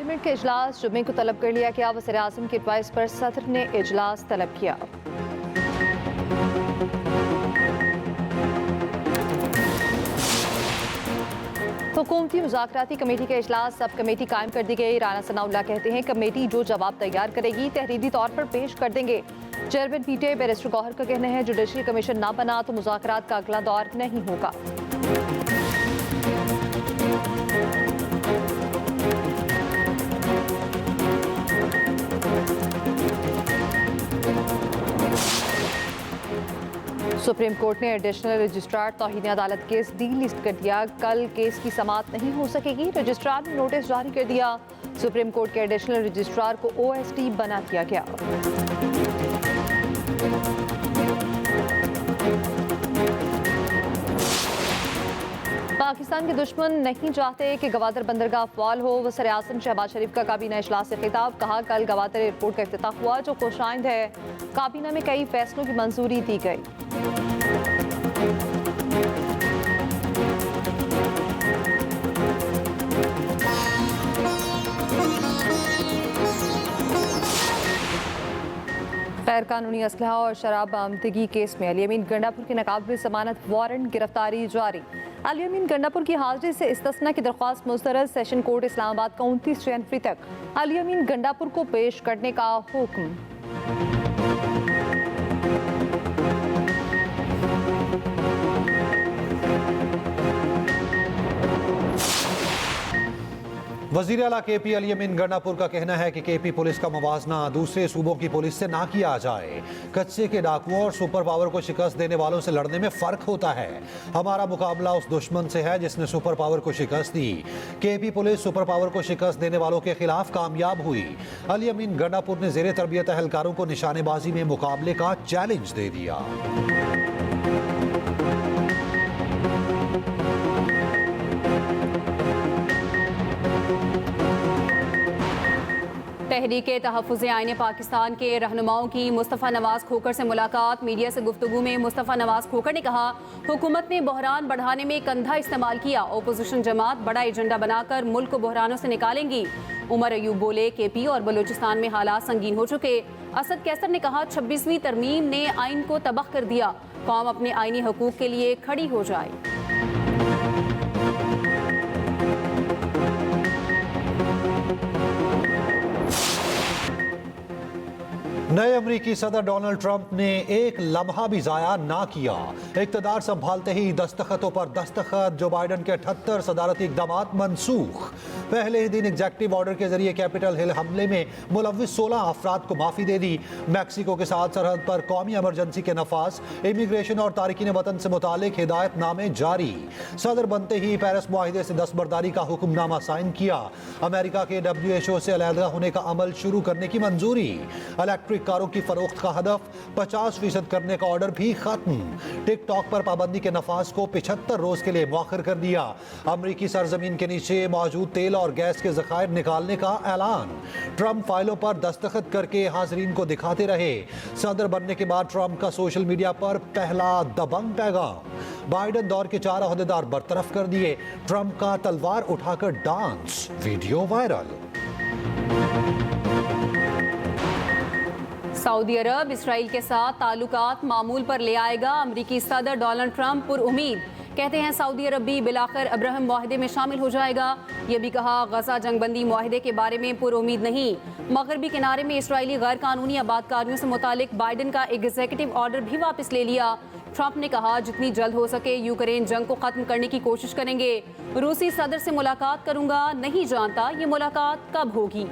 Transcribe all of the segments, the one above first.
Parliament के इजलास जुम्मे को तलब कर लिया गया। वज़ीर आज़म की एडवाइस पर सदर ने इजलास तलब किया। हुकूमती मुज़ाकराती कमेटी का इजलास सब कमेटी कायम कर दी गई। राना सनाउल्लाह कहते हैं कमेटी जो जवाब तैयार करेगी तहरीरी तौर पर पेश कर देंगे। चेयरमैन पीटीआई बैरिस्टर गौहर का कहना है जुडिशल कमीशन ना बना तो मुज़ाकरात का अगला दौर नहीं होगा। सुप्रीम कोर्ट ने एडिशनल रजिस्ट्रार तौहीन अदालत केस डी लिस्ट कर दिया। कल केस की समाअत नहीं हो सकेगी। रजिस्ट्रार ने नोटिस जारी कर दिया। सुप्रीम कोर्ट के एडिशनल रजिस्ट्रार को ओएसडी बना दिया गया। पाकिस्तान के दुश्मन नहीं चाहते कि गवादर बंदरगाह फवाल हो। वज़ीर आज़म शहबाज शरीफ का काबीना इजलास से खिताब। कहा कल गवादर एयरपोर्ट का इफ्तिताह हुआ जो खुशाइंद है। काबीना में कई फैसलों की मंजूरी दी गई। गैर कानूनी असलहा और शराब बरामदगी केस में अली अमीन गंडापुर के नकाब में जमानत वारंट गिरफ्तारी जारी। अली अमीन गंडापुर की हाजिरी से इस्तिस्ना की दरख्वास्त मुस्तरद। सेशन कोर्ट इस्लामाबाद का 29 जनवरी तक अली अमीन गंडापुर को पेश करने का हुक्म। वज़ीर आला केपी अली अमीन गंडापुर का कहना है कि केपी पुलिस का मुवाजना दूसरे सूबों की पुलिस से ना किया जाए। कच्चे के डाकुओं और सुपर पावर को शिकस्त देने वालों से लड़ने में फर्क होता है। हमारा मुकाबला उस दुश्मन से है जिसने सुपर पावर को शिकस्त दी। केपी पुलिस सुपर पावर को शिकस्त देने वालों के खिलाफ कामयाब हुई। अली अमीन गंडापुर ने ज़ेरे तरबियत एहलकारों को निशानेबाजी में मुकाबले का चैलेंज दे दिया। तहरीक तहफ़्फ़ुज़ आईन पाकिस्तान के रहनुमाओं की मुस्तफ़ा नवाज़ खोखर से मुलाकात। मीडिया से गुफ्तगू में मुस्तफ़ा नवाज़ खोखर ने कहा हुकूमत ने बहरान बढ़ाने में कंधा इस्तेमाल किया। ओपोजिशन जमात बड़ा एजेंडा बनाकर मुल्क को बहरानों से निकालेंगी। उमर अयूब बोले केपी और बलूचिस्तान में हालात संगीन हो चुके। असद कैसर ने कहा 26वीं तरमीम ने आइन को तबाह कर दिया। कौम अपने आइनी हकूक़ के लिए खड़ी हो जाए। नए अमरीकी सदर डोनाल्ड ट्रंप ने एक लम्हा भी जाया ना किया। इक़्तिदार संभालते ही दस्तखतों पर दस्तखत। जो बाइडन के 78 सदारती इक़दामात मनसूख। पहले ही दिन एग्जेक्टिव ऑर्डर के जरिए कैपिटल हिल हमले में मुलव्विस 16 अफराद को माफ़ी दे दी। मैक्सिको के साथ सरहद पर कौमी एमरजेंसी के नफाज। इमिग्रेशन और तारिकीन वतन से मुतालिक हिदायतनामे जारी। सदर बनते ही पेरिस मुआहिदे से दस्तबरदारी का हुक्मनामा साइन किया। अमेरिका के WHO से अलहदा होने का अमल शुरू करने की मंजूरी। इलेक्ट्रिक कारों की फरोख्त का हदफ 50% करने का ऑर्डर भी खत्म। टिकटॉक पर पाबंदी के नफाज को 75 रोज के लिए मौखर कर दिया। अमरीकी सरजमीन के नीचे मौजूद तेल और गैस के ज़खायर निकालने का ऐलान। ट्रंप फाइलों पर दस्तखत करके हाजरीन को दिखाते रहे। सदर बनने के बाद ट्रंप का सोशल मीडिया पर पहला दबंग पैगाम। बाइडन दौर के 4 अहदेदार बरतरफ कर दिए। ट्रंप का तलवार उठाकर डांस वीडियो वायरल। सऊदी अरब इसराइल के साथ ताल्लुकात मामूल पर ले आएगा। अमरीकी सदर डोनाल्ड ट्रंप पुरउम्मीद। कहते हैं सऊदी अरब भी बिलाखिर अब्राहम मुआहिदे में शामिल हो जाएगा। ये भी कहा गजा जंगबंदी मुआहिदे के बारे में पुरउम्मीद नहीं। मगरबी किनारे में इसराइली गैर कानूनी आबादकारियों से मुतालिक बाइडन का एग्जीक्यूटिव ऑर्डर भी वापस ले लिया। ट्रंप ने कहा जितनी जल्द हो सके यूक्रेन जंग को खत्म करने की कोशिश करेंगे। रूसी सदर से मुलाकात करूंगा, नहीं जानता ये मुलाकात कब होगी।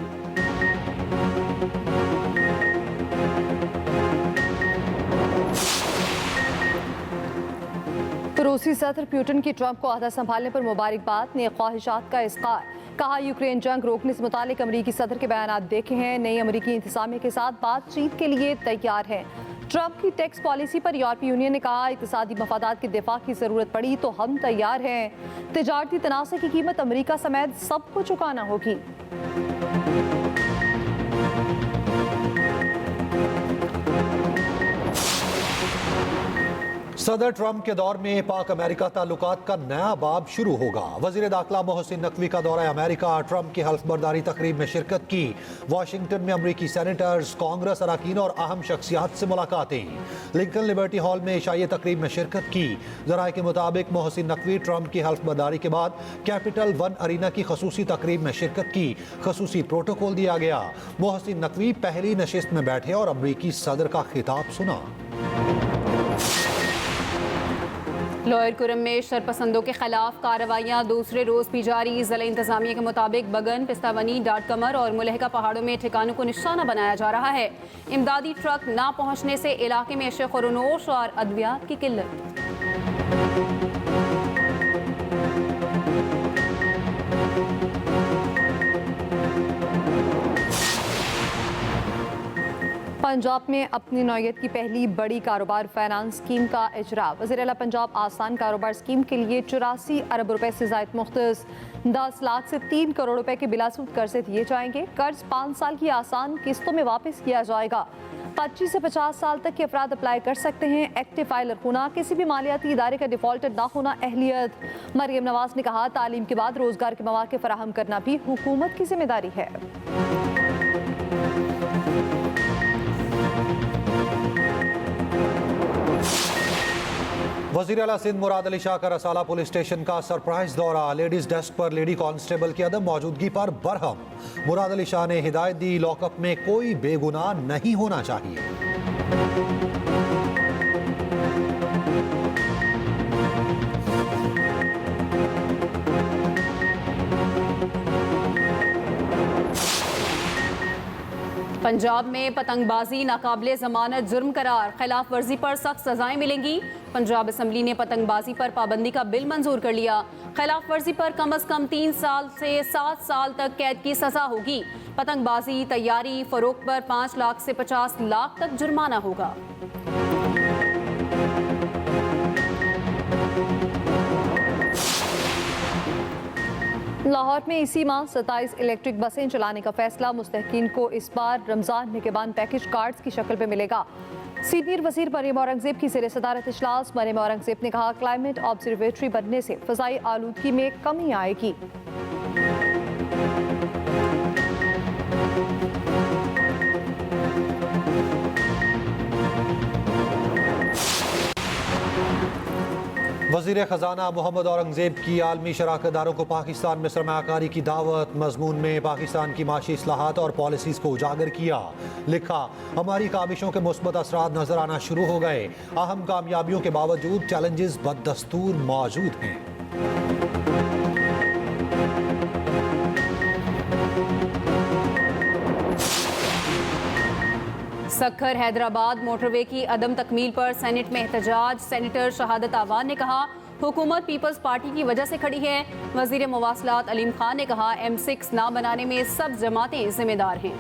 रूसी सदर पुतिन की ट्रंप को अहदा संभालने पर मुबारकबाद। ने ख्वाहिशात का इज़हार। कहा यूक्रेन जंग रोकने से मुतालिक अमरीकी सदर के बयान देखे हैं। नई अमरीकी इंतजामिया के साथ बातचीत के लिए तैयार हैं। ट्रंप की टैक्स पॉलिसी पर यूरोपीय यूनियन ने कहा इक़्तिसादी मफादात के दिफा की ज़रूरत पड़ी तो हम तैयार हैं। तिजारती तनाज़े की कीमत अमरीका समेत सबको चुकाना होगी। सदर ट्रंप के दौर में पाक अमेरिका ताल्लुकात का नया बाब शुरू होगा। वजीर दाखिला मोहसिन नकवी का दौरा अमेरिका, ट्रंप की हल्फ बर्दारी तकरीब में शिरकत की। वाशिंगटन में अमरीकी सेनेटर्स, कांग्रेस अरकान और अहम शख्सियात से मुलाकातें। लिंकन लिबर्टी हॉल में इशाई तकरीब में शिरकत की। जराये के मुताबिक मोहसिन नकवी ट्रंप की हल्फ बर्दारी के बाद कैपिटल वन अरीना की खसूसी तकरीब में शिरकत की। खसूसी प्रोटोकॉल दिया गया। मोहसिन नकवी पहली नशिस्त में बैठे और अमरीकी सदर का खिताब सुना। लोअर कुरम में शरपसंदों के खिलाफ कार्रवाइयाँ दूसरे रोज भी जारी। जिला इंतजामिया के मुताबिक बगन, पिस्तावनी, डाट कमर और मुलहका पहाड़ों में ठिकानों को निशाना बनाया जा रहा है। इमदादी ट्रक ना पहुंचने से इलाके में शेखोरनोश और अद्वियात की किल्लत। पंजाब में अपनी नौयत की पहली बड़ी कारोबार फाइनेंस स्कीम का इजरा। वज़ीर आला पंजाब आसान कारोबार स्कीम के लिए 84 अरब रुपए से ज़ायद मुख्तस 10 लाख से 3 करोड़ रुपए के बिलासूद कर्जे दिए जाएंगे। कर्ज 5 साल की आसान किस्तों में वापस किया जाएगा। 25 से 50 साल तक के अफराद अप्लाई कर सकते हैं। एक्टिव फाइलर होना, किसी भी मालियाती इदारे का डिफॉल्टर ना होना अहलियत। मरियम नवाज ने कहा, तालीम के बाद रोजगार के मौके फराहम करना भी हुकूमत की जिम्मेदारी है। वज़ीर आला सिंध मुराद अली शाह का रसाला पुलिस स्टेशन का सरप्राइज दौरा। लेडीज डेस्क पर लेडी कांस्टेबल की अदम मौजूदगी पर बरहम। मुराद अली शाह ने हिदायत दी, लॉकअप में कोई बेगुनाह नहीं होना चाहिए। पंजाब में पतंगबाजी नाकाबिले जमानत जुर्म करार, खिलाफ वर्जी पर सख्त सजाएं मिलेंगी। पंजाब असम्बली ने पतंगबाजी पर पाबंदी का बिल मंजूर कर लिया। खिलाफ वर्जी पर कम अज कम 3 साल से 7 साल तक कैद की सजा होगी। पतंगबाजी, तैयारी, फरोख्त पर 5 लाख से 50 लाख तक जुर्माना होगा। लाहौर में इसी माह 27 इलेक्ट्रिक बसें चलाने का फैसला। मुस्तहकीन को इस बार रमजान मेहमान पैकेज कार्ड्स की शक्ल में मिलेगा। सीनियर वजीर मरियम औरंगजेब की ज़ेर सदारत इजलास। मरियम औरंगजेब ने कहा, क्लाइमेट ऑब्जर्वेटरी बनने से फ़ज़ाई आलूदगी में कमी आएगी। वज़ीर ख़जाना मोहम्मद औरंगजेब की आलमी शराकतदारों को पाकिस्तान में सरमायाकारी की दावत। मजमून में पाकिस्तान की माशी इस्लाहात और पॉलिसीज़ को उजागर किया। लिखा, हमारी काबिशों के मुस्बत असरात नजर आना शुरू हो गए। अहम कामयाबियों के बावजूद चैलेंजेस बददस्तूर मौजूद हैं। सक्खर हैदराबाद मोटरवे की अदम तकमील पर सेनेट में एहतजाज। सेनेटर शहादत आवान ने कहा, हुकूमत पीपल्स पार्टी की वजह से खड़ी है। वजीर मवासलात अलीम खान ने कहा, M6 ना बनाने में सब जमातें जिम्मेदार हैं।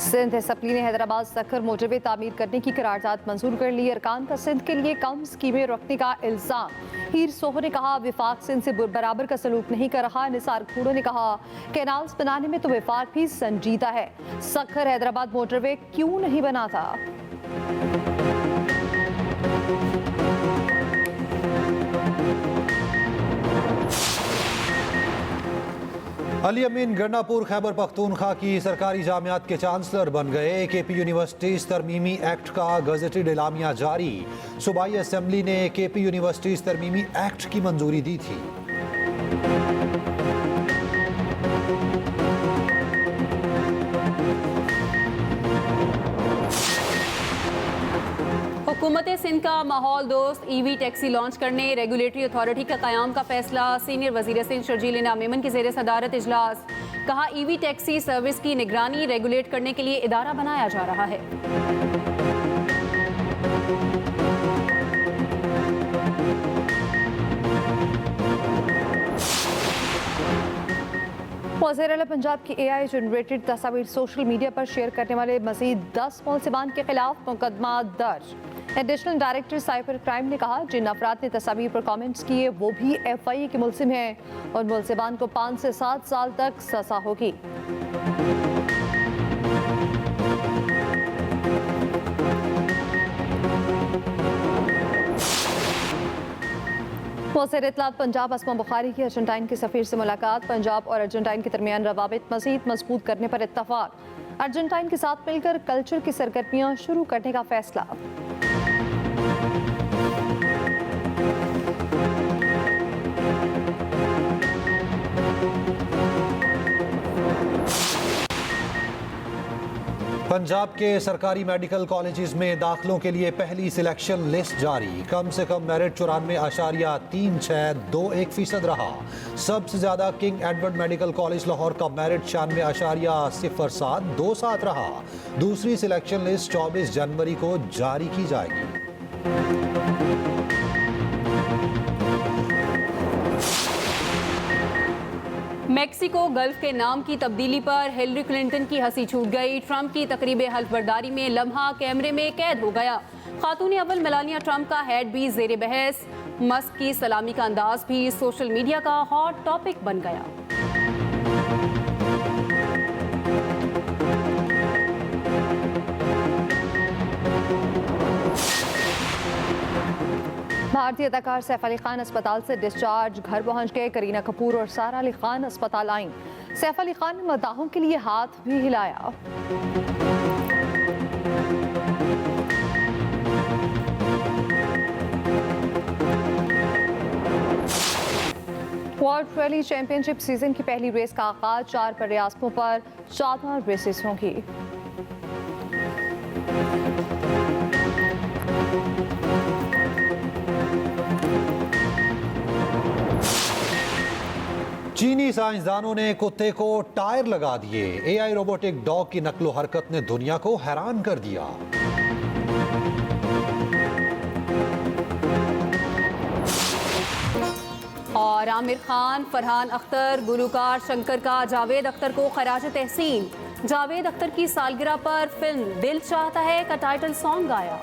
सिंध असम्बली ने हैदराबाद सक्खर मोटरवे तामीर करने की करारदाद मंजूर कर ली। अरकान का सिंध के लिए कम स्कीमें रखने का इल्जाम। हीर सोहो ने कहा, विफाक सिंध से बराबर का सलूक नहीं कर रहा। निसार खूड़ो ने कहा, कैनाल्स बनाने में तो विफाक भी संजीदा है। सक्खर हैदराबाद मोटरवे क्यों नहीं बना था? अली अमीन गन्नापुर खैबर पख्तूनख्वा की सरकारी जामियात के चांसलर बन गए। KP यूनिवर्सिटीज तरमीमी एक्ट का गजटेड एलामिया जारी। सूबाई असम्बली ने KP यूनिवर्सिटीज तरमीमी एक्ट की मंजूरी दी थी। हुकूमत सिंध का माहौल दोस्त EV टैक्सी लॉन्च करने रेगुलेटरी अथॉरिटी का क़याम का फैसला। सीनियर वजीर सिंध शर्जील इनाम मेमन की ज़ेर सदारत इजलास। कहा, EV टैक्सी सर्विस की निगरानी रेगुलेट करने के लिए इदारा बनाया जा रहा है। वज़ीर आला पंजाब की AI जनरेटेड तस्वीर सोशल मीडिया पर शेयर करने वाले मज़ीद 10 मुलज़िमान के खिलाफ मुकदमा दर्ज। एडिशनल डायरेक्टर साइबर क्राइम ने कहा, जिन अफराद ने तस्वीर पर कमेंट्स किए वो भी FIA के मुलज़िम हैं और मुलज़िमान को 5 से 7 साल तक सज़ा होगी। वज़ीर इत्तलात पंजाब असमा बुखारी की अर्जेंटाइन के सफ़ीर से मुलाकात। पंजाब और अर्जेंटाइन के दरमियान रवाबित मज़ीद मजबूत करने पर इत्तफाक। अर्जेंटाइन के साथ मिलकर कल्चर की सरगर्मियाँ शुरू करने का फैसला। पंजाब के सरकारी मेडिकल कॉलेजेस में दाखिलों के लिए पहली सिलेक्शन लिस्ट जारी। कम से कम मेरिट 94.3621% रहा। सबसे ज्यादा king Edward medical college Lahore का मेरिट 96.0727 रहा। दूसरी सिलेक्शन लिस्ट 24 जनवरी को जारी की जाएगी। मेक्सिको गल्फ के नाम की तब्दीली पर हिलरी क्लिंटन की हंसी छूट गई। ट्रंप की तकरीब हल्फबरदारी में लम्हा कैमरे में कैद हो गया। खातून अव्वल मेलानिया ट्रंप का हेड भी जेर बहस। मस्क की सलामी का अंदाज भी सोशल मीडिया का हॉट टॉपिक बन गया। भारतीय अदाकार सैफ अली खान अस्पताल से डिस्चार्ज, घर पहुंच गए। करीना कपूर और सारा अली खान अस्पताल आईं। सैफ अली खान ने मदाहों के लिए हाथ भी हिलाया। वर्ल्ड रैली चैंपियनशिप सीजन की पहली रेस का आगाज। 4 रियासतों पर 14 रेसेस होंगी। चीनी साइंसदानों ने कुत्ते को टायर लगा दिए। AI रोबोटिक डॉग की नकलो हरकत ने दुनिया को हैरान कर दिया। और आमिर खान, फरहान अख्तर, गुलूकार शंकर का जावेद अख्तर को खराज तहसीन। जावेद अख्तर की सालगिरह पर फिल्म दिल चाहता है का टाइटल सॉन्ग गाया।